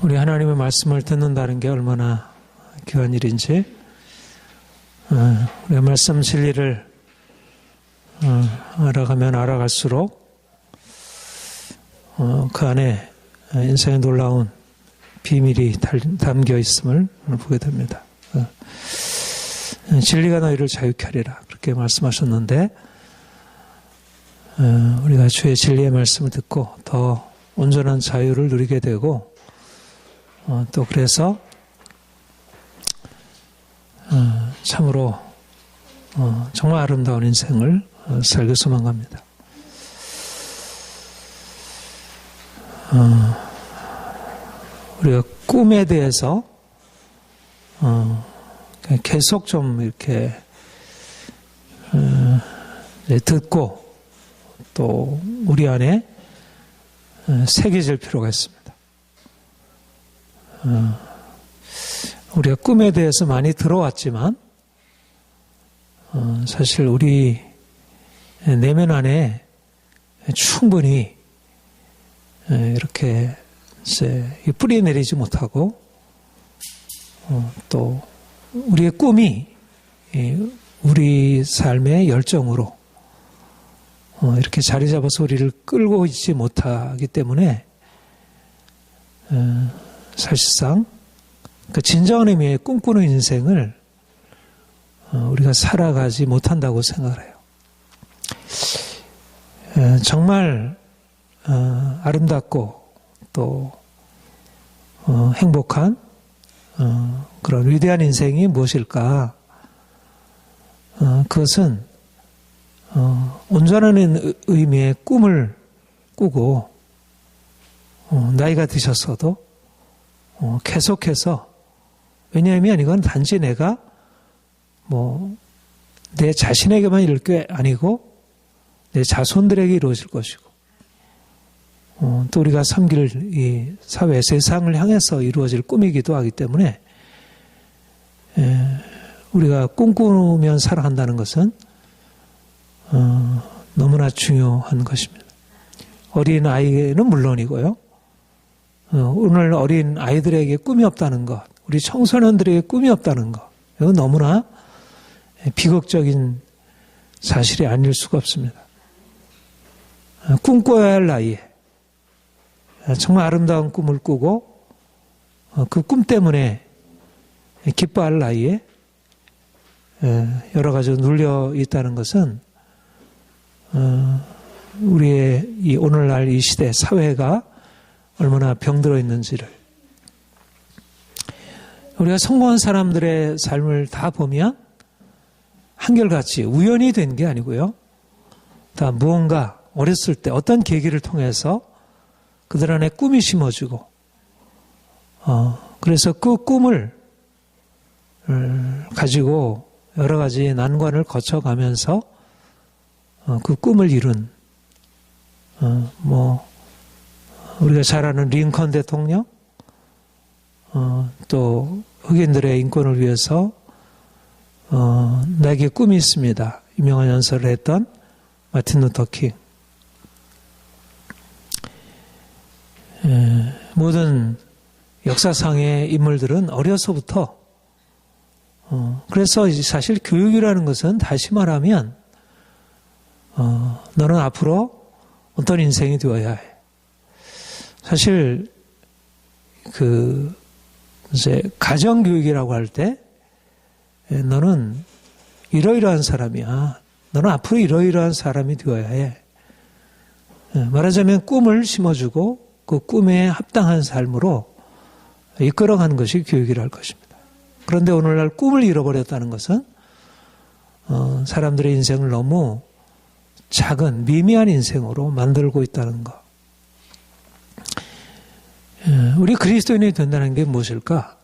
우리 하나님의 말씀을 듣는다는 게 얼마나 귀한 일인지, 우리가 말씀 진리를 알아가면 알아갈수록 그 안에 인생의 놀라운 비밀이 담겨 있음을 보게 됩니다. 진리가 너희를 자유케 하리라, 그렇게 말씀하셨는데, 우리가 주의 진리의 말씀을 듣고 더 온전한 자유를 누리게 되고, 또 그래서 참으로 정말 아름다운 인생을 살기 소망합니다. 우리가 꿈에 대해서 계속 좀 이렇게 듣고 또 우리 안에 새겨질 필요가 있습니다. 우리가 꿈에 대해서 많이 들어왔지만 사실 우리 내면 안에 충분히 이렇게 뿌리 내리지 못하고 또 우리의 꿈이 우리 삶의 열정으로 이렇게 자리 잡아서 우리를 끌고 있지 못하기 때문에 사실상 그 진정한 의미의 꿈꾸는 인생을 우리가 살아가지 못한다고 생각을 해요. 정말 아름답고 또 행복한 그런 위대한 인생이 무엇일까? 그것은 온전한 의미의 꿈을 꾸고 나이가 드셨어도 계속해서, 왜냐하면 이건 단지 내가 내 자신에게만 이룰 게 아니고 내 자손들에게 이루어질 것이고 또 우리가 섬길 이 사회, 세상을 향해서 이루어질 꿈이기도 하기 때문에 우리가 꿈꾸면 살아간다는 것은 너무나 중요한 것입니다. 어린 아이는 물론이고요. 오늘 어린 아이들에게 꿈이 없다는 것, 우리 청소년들에게 꿈이 없다는 것, 이건 너무나 비극적인 사실이 아닐 수가 없습니다. 꿈꿔야 할 나이에 정말 아름다운 꿈을 꾸고 그 꿈 때문에 기뻐할 나이에 여러 가지로 눌려 있다는 것은 우리의 이 오늘날 이 시대 사회가 얼마나 병들어 있는지를, 우리가 성공한 사람들의 삶을 다 보면 한결같이 우연히 된 게 아니고요, 다 무언가 어렸을 때 어떤 계기를 통해서 그들 안에 꿈이 심어지고 그래서 그 꿈을 가지고 여러 가지 난관을 거쳐가면서 그 꿈을 이룬 우리가 잘 아는 링컨 대통령, 또 흑인들의 인권을 위해서 나에게 꿈이 있습니다, 유명한 연설을 했던 마틴 루터 킹. 모든 역사상의 인물들은 어려서부터 그래서 사실 교육이라는 것은 다시 말하면 너는 앞으로 어떤 인생이 되어야 해. 사실 이제 가정교육이라고 할 때 너는 이러이러한 사람이야, 너는 앞으로 이러이러한 사람이 되어야 해. 말하자면 꿈을 심어주고 그 꿈에 합당한 삶으로 이끌어가는 것이 교육이라 할 것입니다. 그런데 오늘날 꿈을 잃어버렸다는 것은 사람들의 인생을 너무 작은 미미한 인생으로 만들고 있다는 것. 우리 그리스도인이 된다는 게 무엇일까?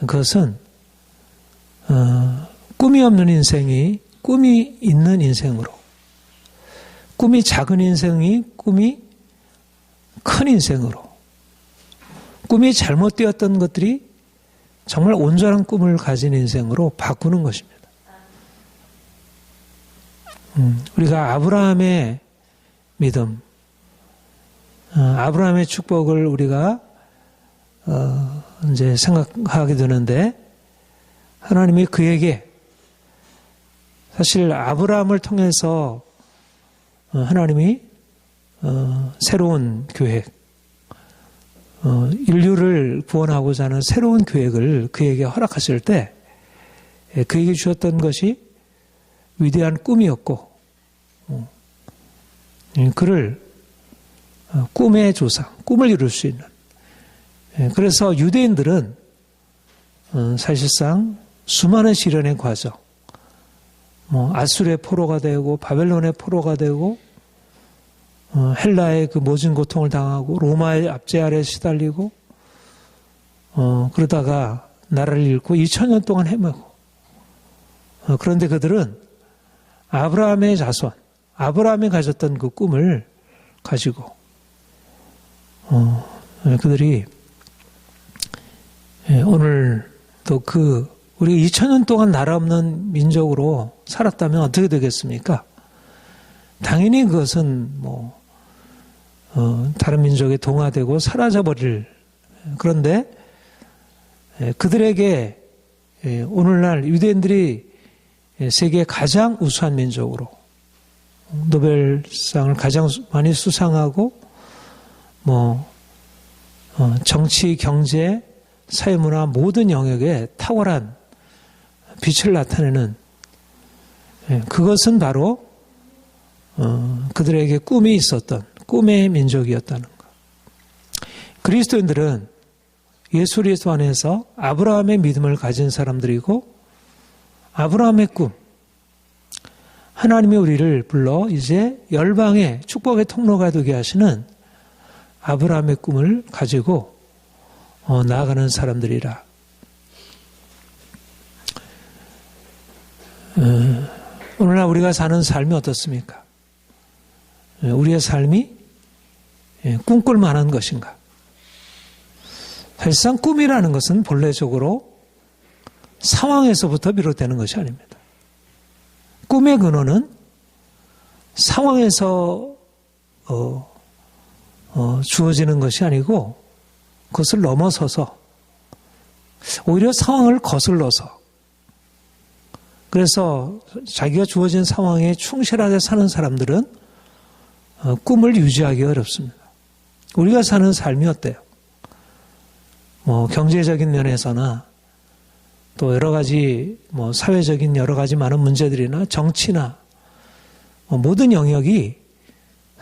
그것은 꿈이 없는 인생이 꿈이 있는 인생으로, 꿈이 작은 인생이 꿈이 큰 인생으로, 꿈이 잘못되었던 것들이 정말 온전한 꿈을 가진 인생으로 바꾸는 것입니다. 우리가 아브라함의 믿음, 아브라함의 축복을 우리가 이제 생각하게 되는데, 하나님이 그에게 사실 아브라함을 통해서 하나님이 새로운 계획, 인류를 구원하고자 하는 새로운 계획을 그에게 허락하실 때 그에게 주셨던 것이 위대한 꿈이었고, 그를 꿈의 조상, 꿈을 이룰 수 있는. 그래서 유대인들은 사실상 수많은 시련의 과정, 아수르의 포로가 되고 바벨론의 포로가 되고 헬라의 그 모진 고통을 당하고 로마의 압제 아래 시달리고 그러다가 나라를 잃고 2000년 동안 헤매고, 그런데 그들은 아브라함의 자손, 아브라함이 가졌던 그 꿈을 가지고 그들이 오늘도 우리 2000년 동안 나라 없는 민족으로 살았다면 어떻게 되겠습니까? 당연히 그것은 다른 민족에 동화되고 사라져버릴. 그런데 그들에게 오늘날 유대인들이 세계의 가장 우수한 민족으로 노벨상을 가장 많이 수상하고 정치, 경제, 사회문화 모든 영역에 탁월한 빛을 나타내는, 그것은 바로 그들에게 꿈이 있었던 꿈의 민족이었다는 것. 그리스도인들은 예수 그리스도 안에서 아브라함의 믿음을 가진 사람들이고, 아브라함의 꿈, 하나님이 우리를 불러 이제 열방의 축복의 통로가 되게 하시는 아브라함의 꿈을 가지고 나아가는 사람들이라. 오늘날 우리가 사는 삶이 어떻습니까? 우리의 삶이 꿈꿀 만한 것인가? 사실상 꿈이라는 것은 본래적으로 상황에서부터 비롯되는 것이 아닙니다. 꿈의 근원은 상황에서 주어지는 것이 아니고 그것을 넘어서서 오히려 상황을 거슬러서, 그래서 자기가 주어진 상황에 충실하게 사는 사람들은 꿈을 유지하기 어렵습니다. 우리가 사는 삶이 어때요? 경제적인 면에서나 또 여러 가지 사회적인 여러 가지 많은 문제들이나 정치나 모든 영역이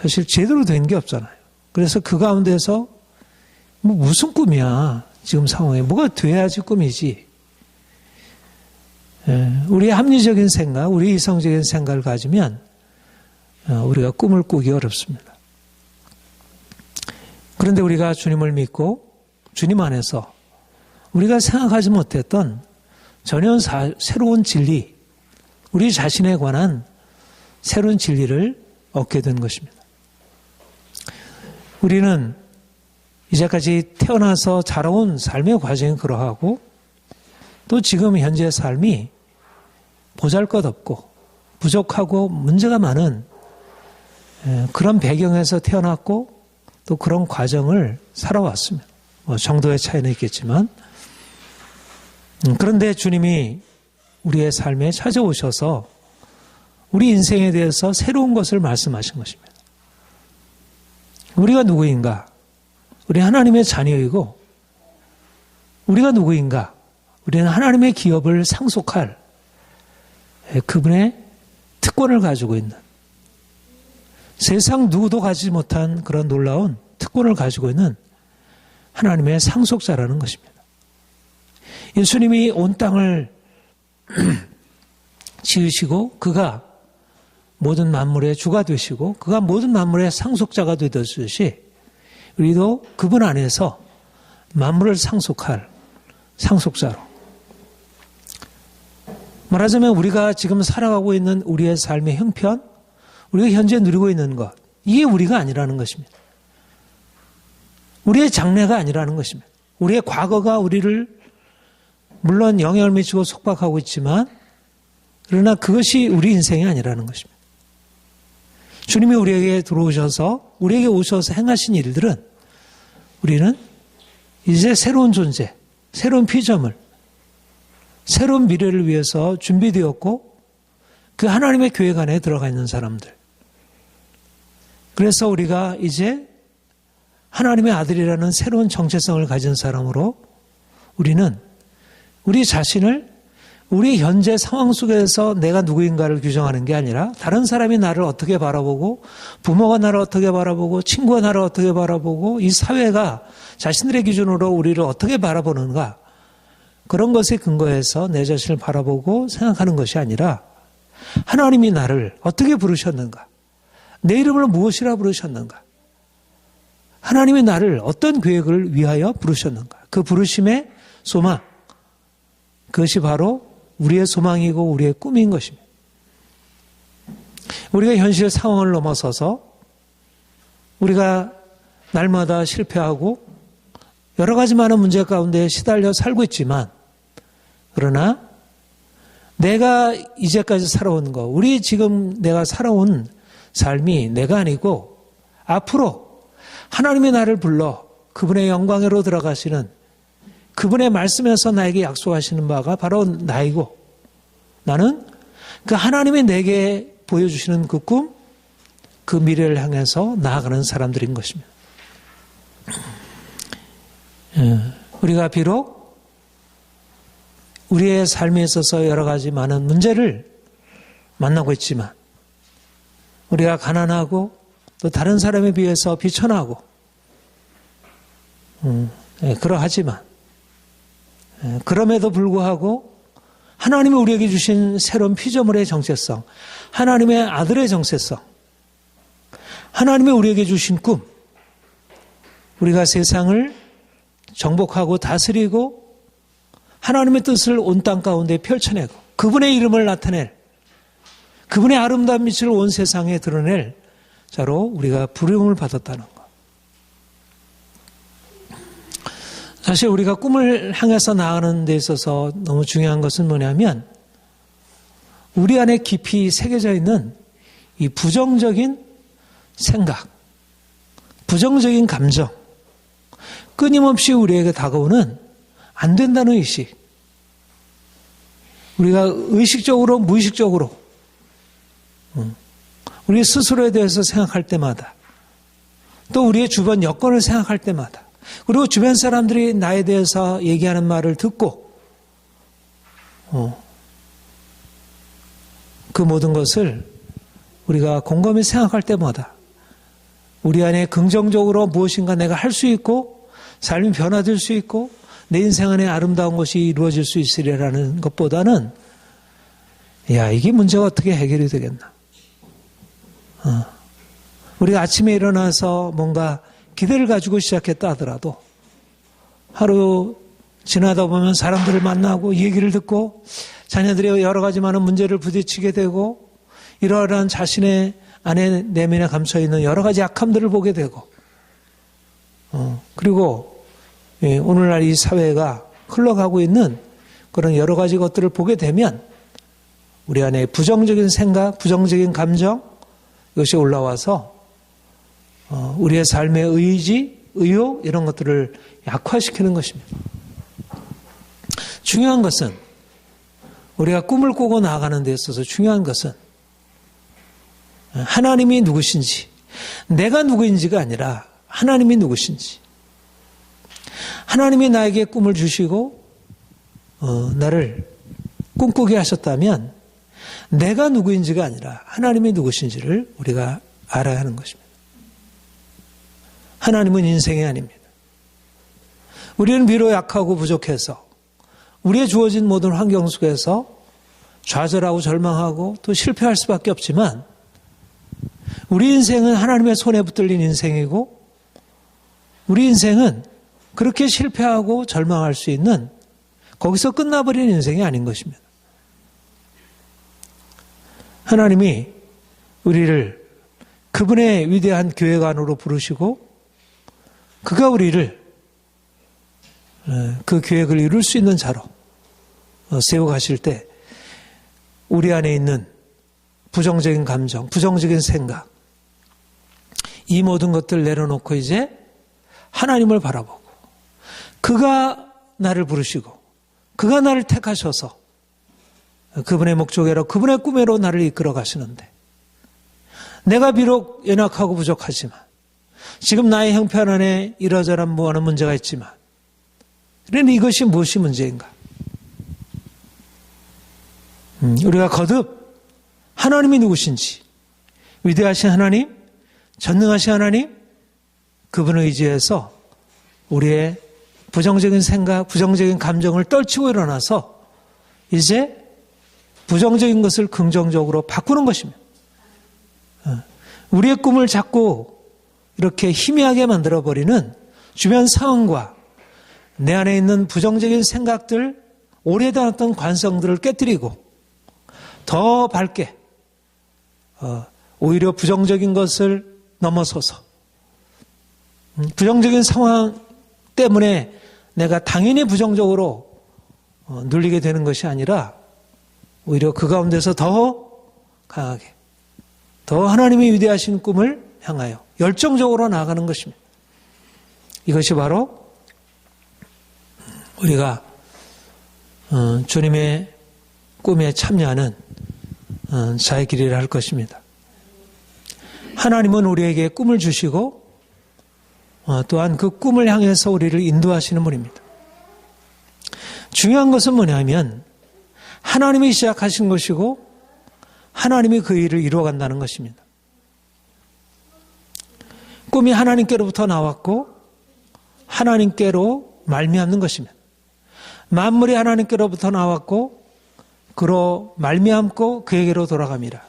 사실 제대로 된 게 없잖아요. 그래서 그 가운데서 무슨 꿈이야, 지금 상황에 뭐가 돼야지 꿈이지. 우리의 합리적인 생각, 우리 이성적인 생각을 가지면 우리가 꿈을 꾸기 어렵습니다. 그런데 우리가 주님을 믿고 주님 안에서 우리가 생각하지 못했던 전혀 새로운 진리, 우리 자신에 관한 새로운 진리를 얻게 된 것입니다. 우리는 이제까지 태어나서 자라온 삶의 과정이 그러하고, 또 지금 현재의 삶이 보잘것없고 부족하고 문제가 많은 그런 배경에서 태어났고 또 그런 과정을 살아왔습니다. 정도의 차이는 있겠지만, 그런데 주님이 우리의 삶에 찾아오셔서 우리 인생에 대해서 새로운 것을 말씀하신 것입니다. 우리가 누구인가? 우리 하나님의 자녀이고, 우리가 누구인가? 우리는 하나님의 기업을 상속할 그분의 특권을 가지고 있는, 세상 누구도 가지지 못한 그런 놀라운 특권을 가지고 있는 하나님의 상속자라는 것입니다. 예수님이 온 땅을 지으시고 그가 모든 만물의 주가 되시고 그가 모든 만물의 상속자가 되듯이 우리도 그분 안에서 만물을 상속할 상속자로, 말하자면 우리가 지금 살아가고 있는 우리의 삶의 형편, 우리가 현재 누리고 있는 것, 이게 우리가 아니라는 것입니다. 우리의 장래가 아니라는 것입니다. 우리의 과거가 우리를 물론 영향을 미치고 속박하고 있지만, 그러나 그것이 우리 인생이 아니라는 것입니다. 주님이 우리에게 들어오셔서, 우리에게 오셔서 행하신 일들은 우리는 이제 새로운 존재, 새로운 피조물, 새로운 미래를 위해서 준비되었고 그 하나님의 계획 안에 들어가 있는 사람들. 그래서 우리가 이제 하나님의 아들이라는 새로운 정체성을 가진 사람으로 우리는 우리 자신을 우리 현재 상황 속에서 내가 누구인가를 규정하는 게 아니라 다른 사람이 나를 어떻게 바라보고 부모가 나를 어떻게 바라보고 친구가 나를 어떻게 바라보고 이 사회가 자신들의 기준으로 우리를 어떻게 바라보는가, 그런 것에 근거해서 내 자신을 바라보고 생각하는 것이 아니라 하나님이 나를 어떻게 부르셨는가, 내 이름을 무엇이라 부르셨는가, 하나님이 나를 어떤 계획을 위하여 부르셨는가, 그 부르심의 소망, 그것이 바로 우리의 소망이고 우리의 꿈인 것입니다. 우리가 현실 상황을 넘어서서 우리가 날마다 실패하고 여러 가지 많은 문제 가운데 시달려 살고 있지만, 그러나 내가 이제까지 살아온 거, 우리 지금 내가 살아온 삶이 내가 아니고 앞으로 하나님이 나를 불러 그분의 영광으로 들어가시는 그분의 말씀에서 나에게 약속하시는 바가 바로 나이고, 나는 그 하나님이 내게 보여주시는 그 꿈, 그 미래를 향해서 나아가는 사람들인 것입니다. 우리가 비록 우리의 삶에 있어서 여러 가지 많은 문제를 만나고 있지만, 우리가 가난하고 또 다른 사람에 비해서 비천하고 그러하지만, 그럼에도 불구하고 하나님이 우리에게 주신 새로운 피조물의 정체성, 하나님의 아들의 정체성, 하나님이 우리에게 주신 꿈, 우리가 세상을 정복하고 다스리고 하나님의 뜻을 온 땅 가운데 펼쳐내고 그분의 이름을 나타낼, 그분의 아름다운 빛을 온 세상에 드러낼 자로 우리가 부름을 받았다는 것. 사실 우리가 꿈을 향해서 나아가는 데 있어서 너무 중요한 것은 뭐냐면, 우리 안에 깊이 새겨져 있는 이 부정적인 생각, 부정적인 감정, 끊임없이 우리에게 다가오는 안 된다는 의식, 우리가 의식적으로 무의식적으로 우리 스스로에 대해서 생각할 때마다, 또 우리의 주변 여건을 생각할 때마다, 그리고 주변 사람들이 나에 대해서 얘기하는 말을 듣고 그 모든 것을 우리가 곰곰이 생각할 때마다 우리 안에 긍정적으로 무엇인가 내가 할 수 있고 삶이 변화될 수 있고 내 인생 안에 아름다운 것이 이루어질 수 있으리라는 것보다는, 야, 이게 문제가 어떻게 해결이 되겠나. 우리가 아침에 일어나서 뭔가 기대를 가지고 시작했다 하더라도 하루 지나다 보면 사람들을 만나고 얘기를 듣고 자녀들의 여러 가지 많은 문제를 부딪히게 되고 이러한 자신의 안에 내면에 감춰있는 여러 가지 약함들을 보게 되고 그리고 오늘날 이 사회가 흘러가고 있는 그런 여러 가지 것들을 보게 되면 우리 안에 부정적인 생각, 부정적인 감정, 이것이 올라와서 우리의 삶의 의지, 의욕 이런 것들을 약화시키는 것입니다. 중요한 것은, 우리가 꿈을 꾸고 나아가는 데 있어서 중요한 것은 하나님이 누구신지, 내가 누구인지가 아니라 하나님이 누구신지. 하나님이 나에게 꿈을 주시고 나를 꿈꾸게 하셨다면 내가 누구인지가 아니라 하나님이 누구신지를 우리가 알아야 하는 것입니다. 하나님은 인생이 아닙니다. 우리는 비록 약하고 부족해서 우리의 주어진 모든 환경 속에서 좌절하고 절망하고 또 실패할 수밖에 없지만, 우리 인생은 하나님의 손에 붙들린 인생이고, 우리 인생은 그렇게 실패하고 절망할 수 있는, 거기서 끝나버리는 인생이 아닌 것입니다. 하나님이 우리를 그분의 위대한 계획 안으로 부르시고 그가 우리를 그 계획을 이룰 수 있는 자로 세워가실 때 우리 안에 있는 부정적인 감정, 부정적인 생각, 이 모든 것들을 내려놓고 이제 하나님을 바라보고 그가 나를 부르시고 그가 나를 택하셔서 그분의 목적으로 그분의 꿈으로 나를 이끌어 가시는데 내가 비록 연약하고 부족하지만 지금 나의 형편 안에 이러저런 무한한 문제가 있지만 그런데 이것이 무엇이 문제인가? 우리가 거듭 하나님이 누구신지 위대하신 하나님, 전능하신 하나님 그분을 의지해서 우리의 부정적인 생각, 부정적인 감정을 떨치고 일어나서 이제 부정적인 것을 긍정적으로 바꾸는 것입니다. 우리의 꿈을 자꾸 이렇게 희미하게 만들어버리는 주변 상황과 내 안에 있는 부정적인 생각들, 오래된 관성들을 깨뜨리고 더 밝게 오히려 부정적인 것을 넘어서서 부정적인 상황 때문에 내가 당연히 부정적으로 눌리게 되는 것이 아니라 오히려 그 가운데서 더 강하게 더 하나님의 위대하신 꿈을 향하여 열정적으로 나아가는 것입니다. 이것이 바로 우리가 주님의 꿈에 참여하는 자의 길이라 할 것입니다. 하나님은 우리에게 꿈을 주시고 또한 그 꿈을 향해서 우리를 인도하시는 분입니다. 중요한 것은 뭐냐면 하나님이 시작하신 것이고 하나님이 그 일을 이루어간다는 것입니다. 꿈이 하나님께로부터 나왔고 하나님께로 말미암는 것입니다. 만물이 하나님께로부터 나왔고 그로 말미암고 그에게로 돌아갑니다.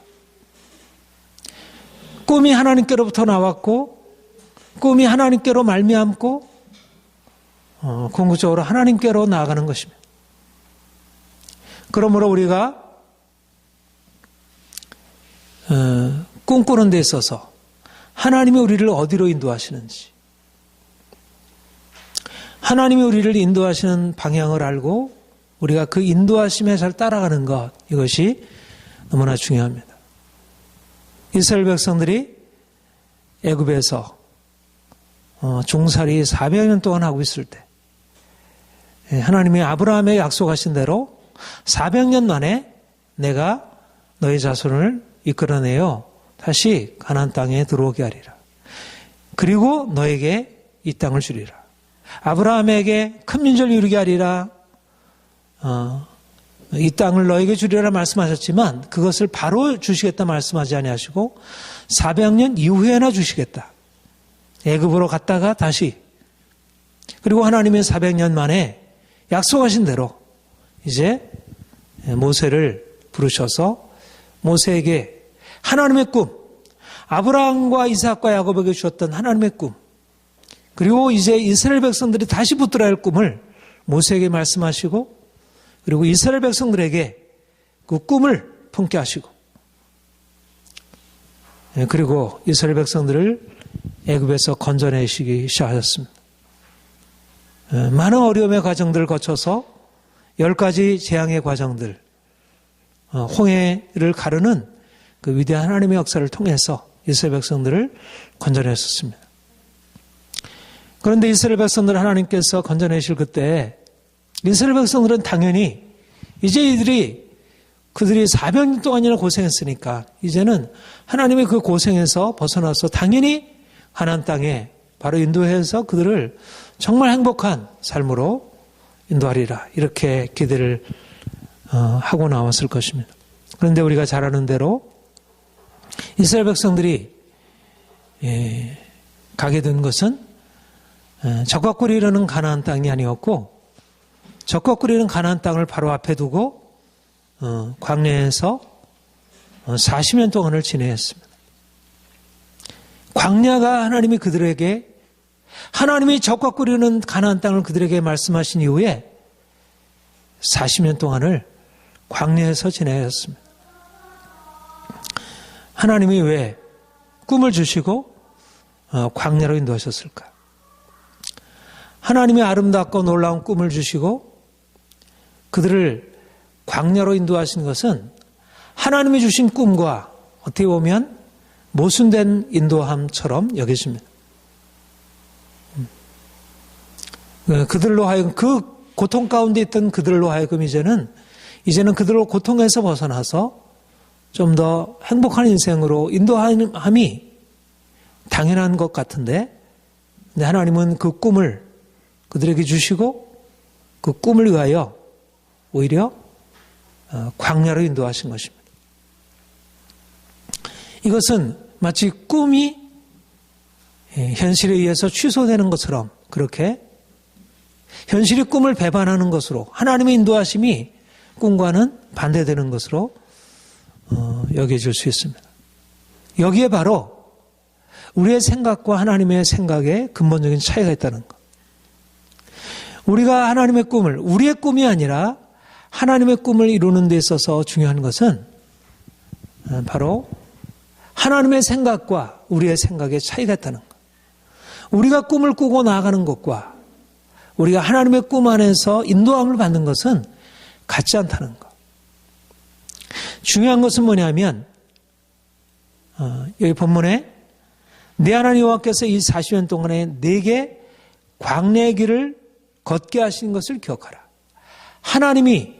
꿈이 하나님께로부터 나왔고 꿈이 하나님께로 말미암고 궁극적으로 하나님께로 나아가는 것입니다. 그러므로 우리가 꿈꾸는 데 있어서 하나님이 우리를 어디로 인도하시는지 하나님이 우리를 인도하시는 방향을 알고 우리가 그 인도하심에 잘 따라가는 것 이것이 너무나 중요합니다. 이스라엘 백성들이 애굽에서 종살이 400년 동안 하고 있을 때 하나님이 아브라함에 약속하신 대로 400년 만에 내가 너희 자손을 이끌어내어 다시 가나안 땅에 들어오게 하리라. 그리고 너에게 이 땅을 주리라. 아브라함에게 큰 민족을 이루게 하리라. 이 땅을 너에게 주리라 말씀하셨지만 그것을 바로 주시겠다 말씀하지 아니하시고 400년 이후에나 주시겠다. 애굽으로 갔다가 다시 그리고 하나님의 400년 만에 약속하신 대로 이제 모세를 부르셔서 모세에게 하나님의 꿈, 아브라함과 이삭과 야곱에게 주었던 하나님의 꿈, 그리고 이제 이스라엘 백성들이 다시 붙들어야 할 꿈을 모세에게 말씀하시고 그리고 이스라엘 백성들에게 그 꿈을 품게 하시고 그리고 이스라엘 백성들을 애굽에서 건져내시기 시작하셨습니다. 많은 어려움의 과정들을 거쳐서 10가지 재앙의 과정들, 홍해를 가르는 그 위대한 하나님의 역사를 통해서 이스라엘 백성들을 건져내셨습니다. 그런데 이스라엘 백성들을 하나님께서 건져내실 그때 이스라엘 백성들은 당연히 이제 그들이 400년 동안이나 고생했으니까 이제는 하나님의 그 고생에서 벗어나서 당연히 가나안 땅에 바로 인도해서 그들을 정말 행복한 삶으로 인도하리라 이렇게 기대를 하고 나왔을 것입니다. 그런데 우리가 잘 아는 대로 이스라엘 백성들이 가게 된 것은 적과 꿀이 흐르는 가나안 땅이 아니었고 적과 꿀이 흐르는 가나안 땅을 바로 앞에 두고 광야에서 40년 동안을 지내었습니다. 광야가 하나님이 그들에게 하나님이 적과 꿀이 흐르는 가나안 땅을 그들에게 말씀하신 이후에 40년 동안을 광야에서 지내었습니다. 하나님이 왜 꿈을 주시고 광야로 인도하셨을까? 하나님이 아름답고 놀라운 꿈을 주시고 그들을 광야로 인도하신 것은 하나님이 주신 꿈과 어떻게 보면 모순된 인도함처럼 여겨집니다. 그들로 하여금 그 고통 가운데 있던 그들로 하여금 이제는 그들로 고통에서 벗어나서 좀 더 행복한 인생으로 인도함이 당연한 것 같은데, 근데 하나님은 그 꿈을 그들에게 주시고 그 꿈을 위하여 오히려 광야로 인도하신 것입니다. 이것은 마치 꿈이 현실에 의해서 취소되는 것처럼, 그렇게 현실이 꿈을 배반하는 것으로, 하나님의 인도하심이 꿈과는 반대되는 것으로 여겨질 수 있습니다. 여기에 바로 우리의 생각과 하나님의 생각에 근본적인 차이가 있다는 것. 우리가 하나님의 꿈을, 우리의 꿈이 아니라 하나님의 꿈을 이루는 데 있어서 중요한 것은 바로 하나님의 생각과 우리의 생각의 차이가 있다는 것. 우리가 꿈을 꾸고 나아가는 것과 우리가 하나님의 꿈 안에서 인도함을 받는 것은 같지 않다는 것. 중요한 것은 뭐냐면, 여기 본문에 내 하나님 여호와께서 이 40년 동안에 내게 광야의 길을 걷게 하신 것을 기억하라. 하나님이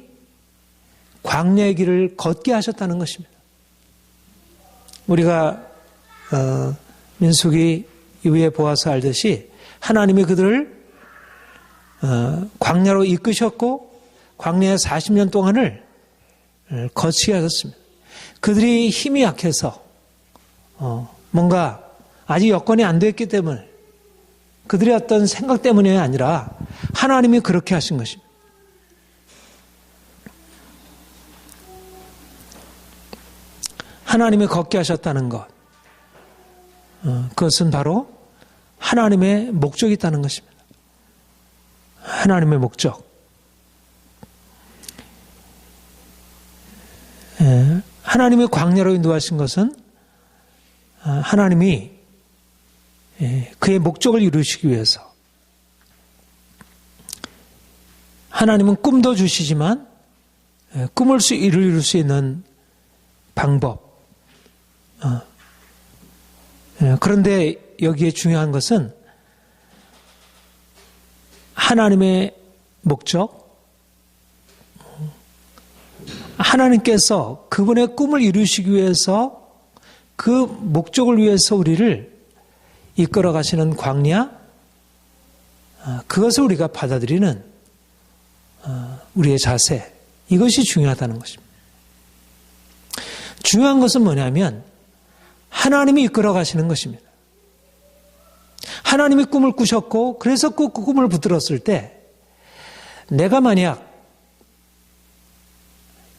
광야의 길을 걷게 하셨다는 것입니다. 우리가 민수기 이후에 보아서 알듯이 하나님이 그들을 광야로 이끄셨고 광야의 40년 동안을 거치게 하셨습니다. 그들이 힘이 약해서 뭔가 아직 여건이 안 됐기 때문에, 그들의 어떤 생각 때문이 아니라 하나님이 그렇게 하신 것입니다. 하나님이 걷게 하셨다는 것, 그것은 바로 하나님의 목적이 있다는 것입니다. 하나님의 목적. 하나님의 광야로 인도하신 것은 하나님이 그의 목적을 이루시기 위해서, 하나님은 꿈도 주시지만 꿈을 이룰 수 있는 방법. 그런데 여기에 중요한 것은 하나님의 목적, 하나님께서 그분의 꿈을 이루시기 위해서 그 목적을 위해서 우리를 이끌어 가시는 광야, 그것을 우리가 받아들이는 우리의 자세, 이것이 중요하다는 것입니다. 중요한 것은 뭐냐면 하나님이 이끌어 가시는 것입니다. 하나님이 꿈을 꾸셨고, 그래서 그 꿈을 붙들었을 때 내가 만약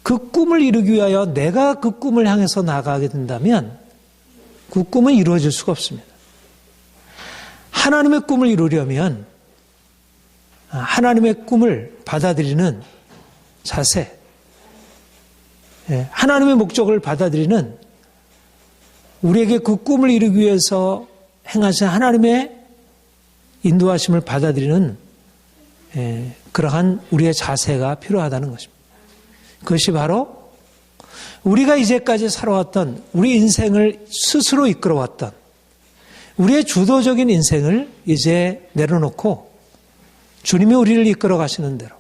그 꿈을 이루기 위하여 내가 그 꿈을 향해서 나아가게 된다면 그 꿈은 이루어질 수가 없습니다. 하나님의 꿈을 이루려면 하나님의 꿈을 받아들이는 자세, 하나님의 목적을 받아들이는, 우리에게 그 꿈을 이루기 위해서 행하신 하나님의 인도하심을 받아들이는 그러한 우리의 자세가 필요하다는 것입니다. 그것이 바로 우리가 이제까지 살아왔던 우리 인생을 스스로 이끌어왔던 우리의 주도적인 인생을 이제 내려놓고 주님이 우리를 이끌어 가시는 대로,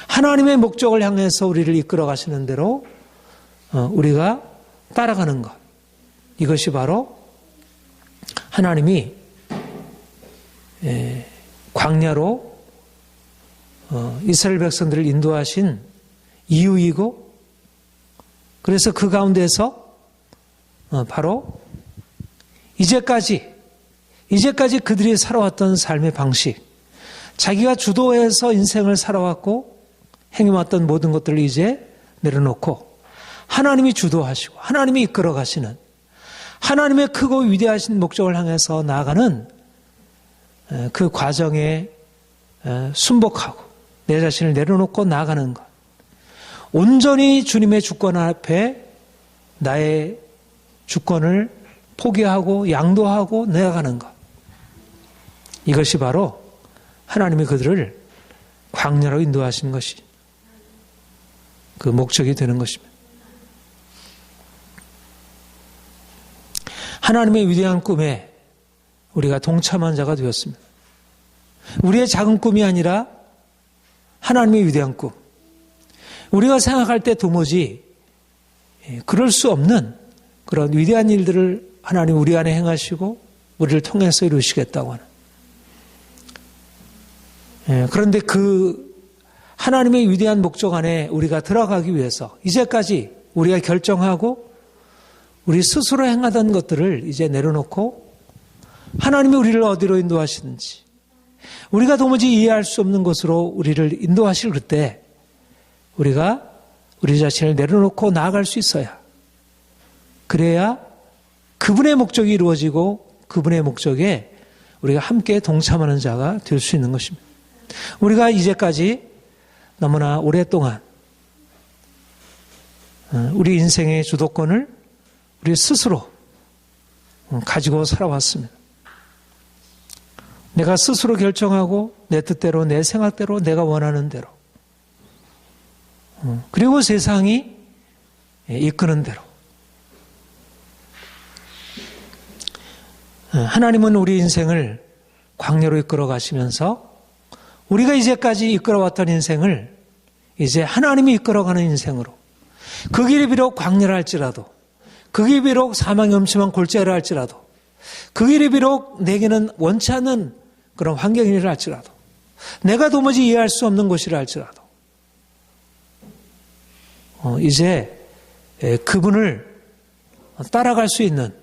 하나님의 목적을 향해서 우리를 이끌어 가시는 대로 우리가 따라가는 것, 이것이 바로 하나님이 광야로 이스라엘 백성들을 인도하신 이유이고, 그래서 그 가운데서 바로 이제까지 그들이 살아왔던 삶의 방식, 자기가 주도해서 인생을 살아왔고 행해왔던 모든 것들을 이제 내려놓고 하나님이 주도하시고 하나님이 이끌어 가시는, 하나님의 크고 위대하신 목적을 향해서 나아가는 그 과정에 순복하고 내 자신을 내려놓고 나아가는 것, 온전히 주님의 주권 앞에 나의 주권을 포기하고 양도하고 나아가는 것, 이것이 바로 하나님이 그들을 광야로 인도하신 것이 그 목적이 되는 것입니다. 하나님의 위대한 꿈에 우리가 동참한 자가 되었습니다. 우리의 작은 꿈이 아니라 하나님의 위대한 꿈. 우리가 생각할 때 도무지 그럴 수 없는 그런 위대한 일들을 하나님 우리 안에 행하시고 우리를 통해서 이루시겠다고 하는. 그런데 그 하나님의 위대한 목적 안에 우리가 들어가기 위해서 이제까지 우리가 결정하고 우리 스스로 행하던 것들을 이제 내려놓고 하나님이 우리를 어디로 인도하시는지 우리가 도무지 이해할 수 없는 곳으로 우리를 인도하실 그때 우리가 우리 자신을 내려놓고 나아갈 수 있어야, 그래야 그분의 목적이 이루어지고 그분의 목적에 우리가 함께 동참하는 자가 될 수 있는 것입니다. 우리가 이제까지 너무나 오랫동안 우리 인생의 주도권을 우리 스스로 가지고 살아왔습니다. 내가 스스로 결정하고 내 뜻대로, 내 생각대로, 내가 원하는 대로, 그리고 세상이 이끄는 대로. 하나님은 우리 인생을 광야로 이끌어 가시면서 우리가 이제까지 이끌어왔던 인생을 이제 하나님이 이끌어가는 인생으로, 그 길이 비록 광야라 할지라도, 그 길이 비록 사망이 엄침한 골짜기라 할지라도, 그 길이 비록 내게는 원치 않는 그런 환경이라 할지라도, 내가 도무지 이해할 수 없는 곳이라 할지라도 이제 그분을 따라갈 수 있는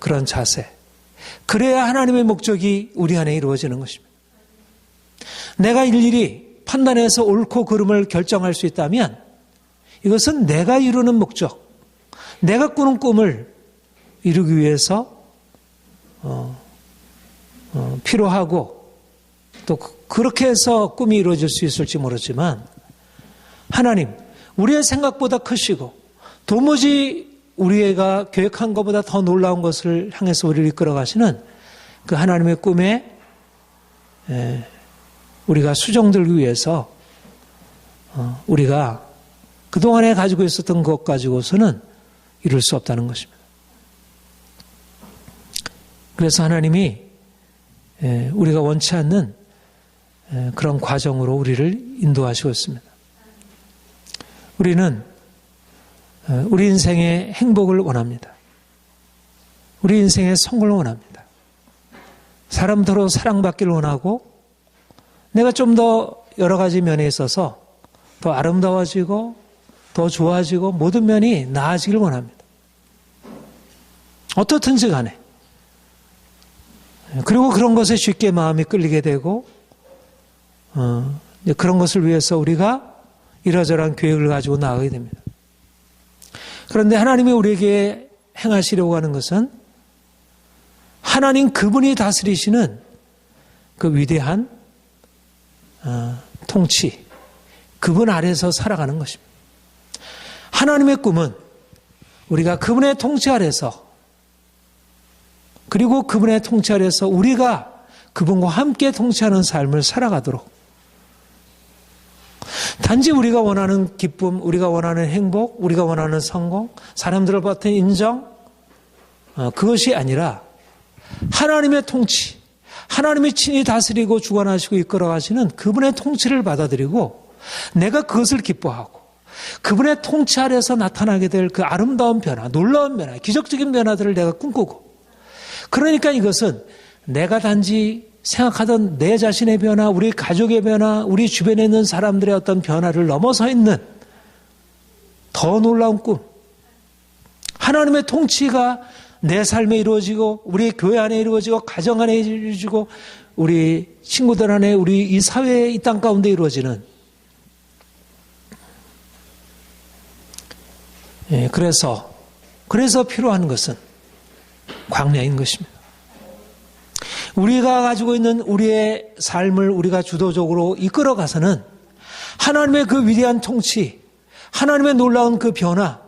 그런 자세, 그래야 하나님의 목적이 우리 안에 이루어지는 것입니다. 내가 일일이 판단해서 옳고 그름을 결정할 수 있다면 이것은 내가 이루는 목적, 내가 꾸는 꿈을 이루기 위해서 필요하고 또 그렇게 해서 꿈이 이루어질 수 있을지 모르지만, 하나님, 우리의 생각보다 크시고 도무지 우리가 계획한 것보다 더 놀라운 것을 향해서 우리를 이끌어 가시는 그 하나님의 꿈에 우리가 수정들기 위해서 우리가 그동안에 가지고 있었던 것 가지고서는 이룰 수 없다는 것입니다. 그래서 하나님이 우리가 원치 않는 그런 과정으로 우리를 인도하시고 있습니다. 우리는 우리 인생의 행복을 원합니다. 우리 인생의 성공을 원합니다. 사람들로 사랑받기를 원하고, 내가 좀 더 여러 가지 면에 있어서 더 아름다워지고 더 좋아지고 모든 면이 나아지길 원합니다. 어떻든지 간에. 그리고 그런 것에 쉽게 마음이 끌리게 되고 그런 것을 위해서 우리가 이러저러한 계획을 가지고 나가게 됩니다. 그런데 하나님이 우리에게 행하시려고 하는 것은 하나님 그분이 다스리시는 그 위대한 통치, 그분 아래서 살아가는 것입니다. 하나님의 꿈은 우리가 그분의 통치 아래서, 그리고 그분의 통치 아래서 우리가 그분과 함께 통치하는 삶을 살아가도록, 단지 우리가 원하는 기쁨, 우리가 원하는 행복, 우리가 원하는 성공, 사람들을 받은 인정, 그것이 아니라 하나님의 통치, 하나님이 친히 다스리고 주관하시고 이끌어가시는 그분의 통치를 받아들이고 내가 그것을 기뻐하고 그분의 통치 아래서 나타나게 될 그 아름다운 변화, 놀라운 변화, 기적적인 변화들을 내가 꿈꾸고, 그러니까 이것은 내가 단지 생각하던 내 자신의 변화, 우리 가족의 변화, 우리 주변에 있는 사람들의 어떤 변화를 넘어서 있는 더 놀라운 꿈, 하나님의 통치가 내 삶에 이루어지고 우리 교회 안에 이루어지고 가정 안에 이루어지고 우리 친구들 안에, 우리 이 사회, 이 땅 가운데 이루어지는, 그래서 필요한 것은 광야인 것입니다. 우리가 가지고 있는 우리의 삶을 우리가 주도적으로 이끌어 가서는 하나님의 그 위대한 통치, 하나님의 놀라운 그 변화,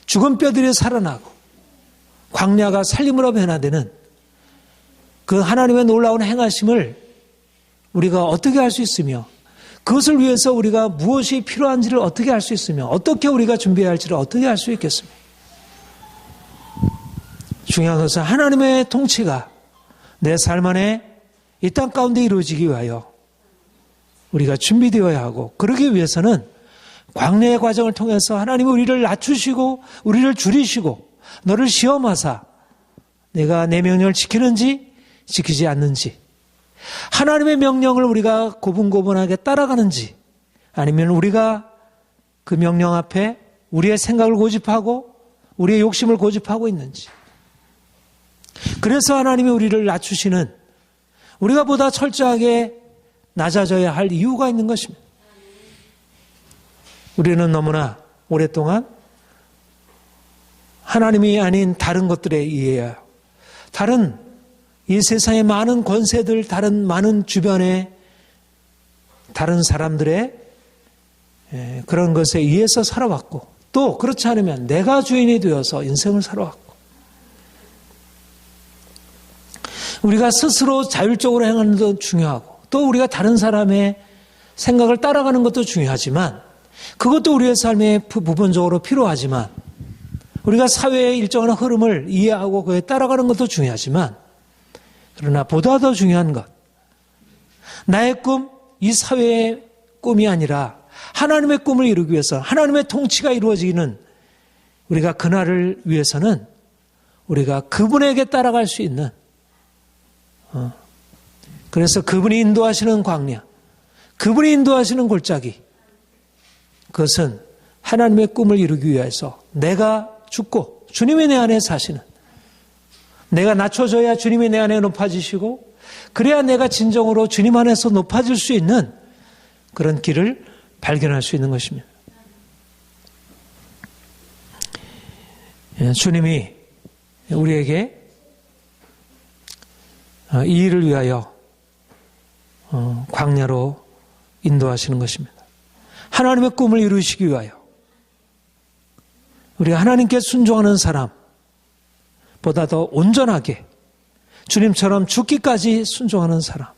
죽은 뼈들이 살아나고 광야가 살림으로 변화되는 그 하나님의 놀라운 행하심을 우리가 어떻게 할 수 있으며, 그것을 위해서 우리가 무엇이 필요한지를 어떻게 할 수 있으며, 어떻게 우리가 준비해야 할지를 어떻게 할 수 있겠습니까? 중요한 것은 하나님의 통치가 내 삶 안에 이 땅 가운데 이루어지기 위하여 우리가 준비되어야 하고, 그러기 위해서는 광야의 과정을 통해서 하나님이 우리를 낮추시고 우리를 줄이시고 너를 시험하사 내가 내 명령을 지키는지 지키지 않는지, 하나님의 명령을 우리가 고분고분하게 따라가는지, 아니면 우리가 그 명령 앞에 우리의 생각을 고집하고 우리의 욕심을 고집하고 있는지. 그래서 하나님이 우리를 낮추시는, 우리가 보다 철저하게 낮아져야 할 이유가 있는 것입니다. 우리는 너무나 오랫동안 하나님이 아닌 다른 것들에 의해요. 다른 이 세상의 많은 권세들, 다른 많은 주변의 다른 사람들의 그런 것에 의해서 살아왔고, 또 그렇지 않으면 내가 주인이 되어서 인생을 살아왔고, 우리가 스스로 자율적으로 행하는 것도 중요하고, 또 우리가 다른 사람의 생각을 따라가는 것도 중요하지만, 그것도 우리의 삶에 부분적으로 필요하지만, 우리가 사회의 일정한 흐름을 이해하고 그에 따라가는 것도 중요하지만, 그러나 보다 더 중요한 것, 나의 꿈, 이 사회의 꿈이 아니라 하나님의 꿈을 이루기 위해서, 하나님의 통치가 이루어지는 우리가 그날을 위해서는 우리가 그분에게 따라갈 수 있는, 그래서 그분이 인도하시는 광야, 그분이 인도하시는 골짜기, 그것은 하나님의 꿈을 이루기 위해서 내가 죽고 주님이 내 안에 사시는, 내가 낮춰져야 주님이 내 안에 높아지시고, 그래야 내가 진정으로 주님 안에서 높아질 수 있는 그런 길을 발견할 수 있는 것입니다. 주님이 우리에게 이 일을 위하여 광야로 인도하시는 것입니다. 하나님의 꿈을 이루시기 위하여 우리가 하나님께 순종하는 사람보다 더 온전하게 주님처럼 죽기까지 순종하는 사람이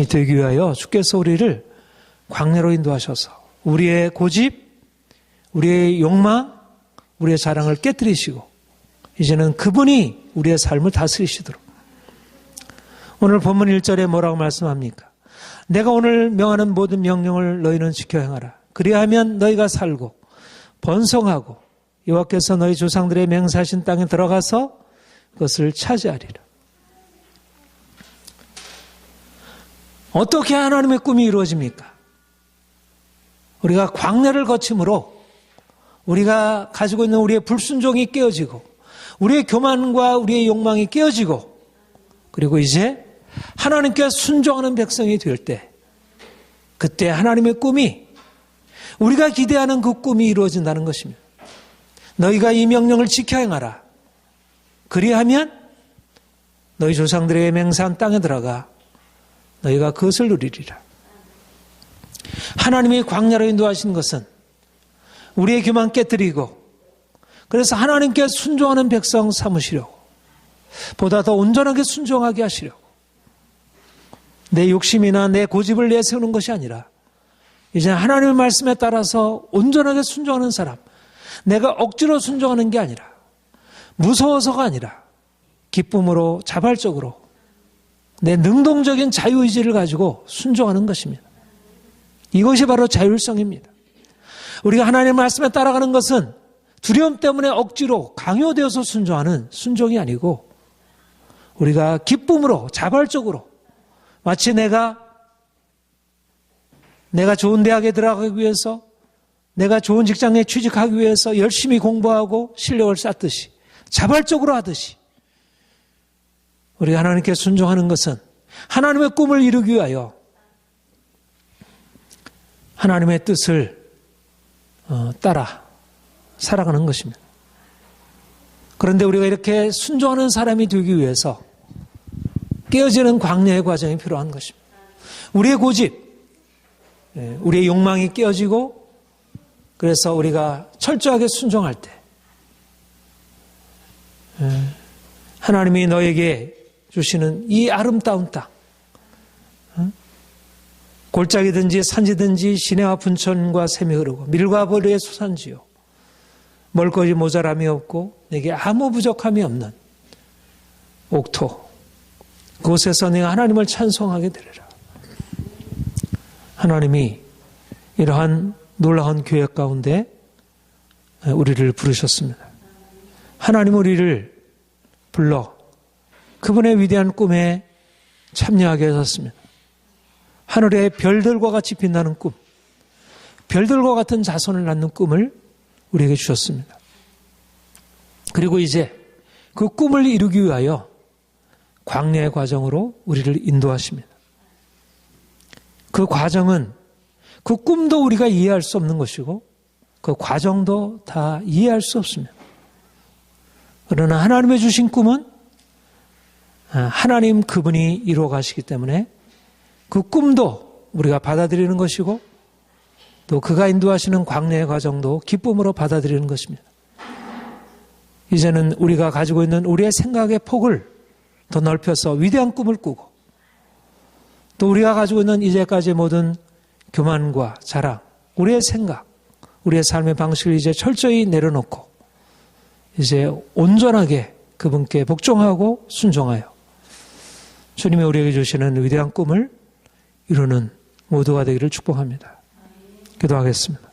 되기 위하여 주께서 우리를 광야로 인도하셔서 우리의 고집, 우리의 욕망, 우리의 자랑을 깨뜨리시고 이제는 그분이 우리의 삶을 다스리시도록. 오늘 본문 1절에 뭐라고 말씀합니까? 내가 오늘 명하는 모든 명령을 너희는 지켜 행하라. 그리하면 너희가 살고 번성하고 여호와께서 너희 조상들의 맹세하신 땅에 들어가서 그것을 차지하리라. 어떻게 하나님의 꿈이 이루어집니까? 우리가 광야를 거침으로 우리가 가지고 있는 우리의 불순종이 깨어지고, 우리의 교만과 우리의 욕망이 깨어지고, 그리고 이제 하나님께 순종하는 백성이 될 때, 그때 하나님의 꿈이, 우리가 기대하는 그 꿈이 이루어진다는 것입니다. 너희가 이 명령을 지켜 행하라. 그리하면 너희 조상들의 맹세한 땅에 들어가 너희가 그것을 누리리라. 하나님이 광야로 인도하신 것은 우리의 교만 깨뜨리고, 그래서 하나님께 순종하는 백성 삼으시려고, 보다 더 온전하게 순종하게 하시려고, 내 욕심이나 내 고집을 내세우는 것이 아니라 이제 하나님의 말씀에 따라서 온전하게 순종하는 사람, 내가 억지로 순종하는 게 아니라, 무서워서가 아니라 기쁨으로 자발적으로 내 능동적인 자유의지를 가지고 순종하는 것입니다. 이것이 바로 자율성입니다. 우리가 하나님의 말씀에 따라가는 것은 두려움 때문에 억지로 강요되어서 순종하는 순종이 아니고, 우리가 기쁨으로 자발적으로, 마치 내가 좋은 대학에 들어가기 위해서, 내가 좋은 직장에 취직하기 위해서 열심히 공부하고 실력을 쌓듯이, 자발적으로 하듯이 우리가 하나님께 순종하는 것은 하나님의 꿈을 이루기 위하여 하나님의 뜻을 따라 살아가는 것입니다. 그런데 우리가 이렇게 순종하는 사람이 되기 위해서 깨어지는 광야의 과정이 필요한 것입니다. 우리의 고집, 우리의 욕망이 깨어지고, 그래서 우리가 철저하게 순종할 때 하나님이 너에게 주시는 이 아름다운 땅, 골짜기든지 산지든지 시내와 분천과 샘이 흐르고 밀과 벌의 수산지요, 먹을것이 모자람이 없고 내게 아무 부족함이 없는 옥토, 그곳에서 내가 하나님을 찬송하게 되리라. 하나님이 이러한 놀라운 교회 가운데 우리를 부르셨습니다. 하나님 우리를 불러 그분의 위대한 꿈에 참여하게 하셨습니다. 하늘의 별들과 같이 빛나는 꿈, 별들과 같은 자손을 낳는 꿈을 우리에게 주셨습니다. 그리고 이제 그 꿈을 이루기 위하여 광야의 과정으로 우리를 인도하십니다. 그 과정은 그 꿈도 우리가 이해할 수 없는 것이고 그 과정도 다 이해할 수 없습니다. 그러나 하나님의 주신 꿈은 하나님 그분이 이루어 가시기 때문에 그 꿈도 우리가 받아들이는 것이고 또 그가 인도하시는 광야의 과정도 기쁨으로 받아들이는 것입니다. 이제는 우리가 가지고 있는 우리의 생각의 폭을 더 넓혀서 위대한 꿈을 꾸고 또 우리가 가지고 있는 이제까지의 모든 교만과 자랑, 우리의 생각, 우리의 삶의 방식을 이제 철저히 내려놓고 이제 온전하게 그분께 복종하고 순종하여 주님이 우리에게 주시는 위대한 꿈을 이루는 모두가 되기를 축복합니다. 기도하겠습니다.